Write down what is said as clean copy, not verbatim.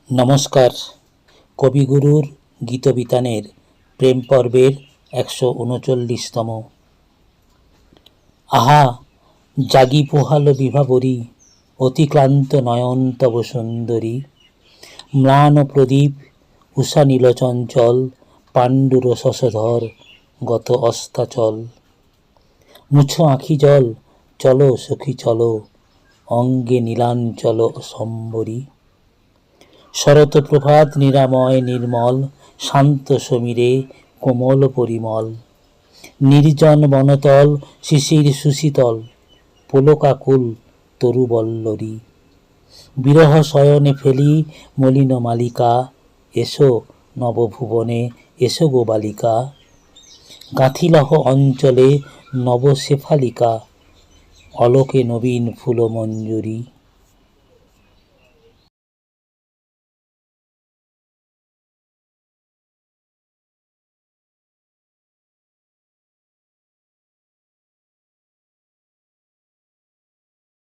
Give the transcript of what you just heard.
নমস্কার। কবিগুরুর গীতবিতানের প্রেম পর্বের ১৩৯তম। আহা জাগি পোহালো বিভাবরী, অতিক্লান্ত নয়ন তব সুন্দরী। ম্লান প্রদীপ উষা নীল চঞ্চল, পাণ্ডুর শশধর গত অস্তাচল। মুছো আঁখি জল, চলো সখী চলো, অঙ্গে নীলাঞ্চল সম্বরী। শরৎ প্রভাত নিরাময় নির্মল, শান্ত সমীরে কোমল পরিমল। নির্জন বনতল শিশির সুশীতল, পুলকাকুল তরুবল্লরী। বিরহ শয়নে ফেলি মলিন মালিকা, এসো নবভুবনে এসো গো বালিকা। গাঁথিলহ অঞ্চলে নবশেফালিকা, অলোকে নবীন ফুল মঞ্জুরি।